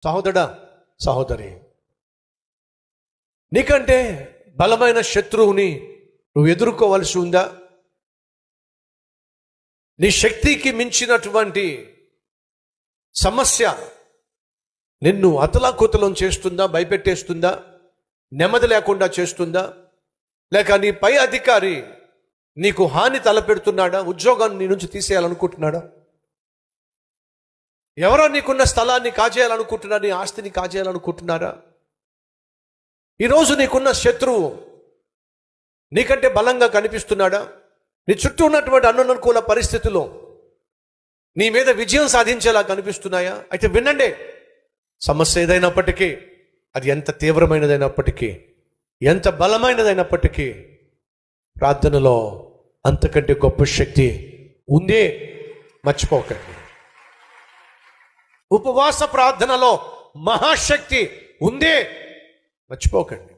సహోదరా, సహోదరి, నీకంటే బలమైన శత్రువుని నువ్వు ఎదుర్కోవలసి ఉందా? నీ శక్తికి మించినటువంటి సమస్య నిన్ను అతలాకుతలం చేస్తుందా, భయపెట్టేస్తుందా, నెమ్మది లేకుండా చేస్తుందా? లేక నీ పై అధికారి నీకు హాని తలపెడుతున్నాడా? ఉద్యోగాన్ని నీ నుంచి తీసేయాలనుకుంటున్నాడా? ఎవరో నీకున్న స్థలాన్ని కాజేయాలనుకుంటున్నారా? నీ ఆస్తిని కాజేయాలనుకుంటున్నారా? ఈరోజు నీకున్న శత్రువు నీకంటే బలంగా కనిపిస్తున్నాడా? నీ చుట్టూ ఉన్నటువంటి అననుకూల పరిస్థితుల్లో నీ మీద విజయం సాధించేలా కనిపిస్తున్నాయా? అయితే వినండి, సమస్య ఏదైనప్పటికీ, అది ఎంత తీవ్రమైనదైనప్పటికీ, ఎంత బలమైనదైనప్పటికీ, ప్రార్థనలో అంతకంటే గొప్ప శక్తి ఉందే, మర్చిపోకండి. ఉపవాస ప్రార్థనలో మహాశక్తి ఉందే, మర్చిపోకండి.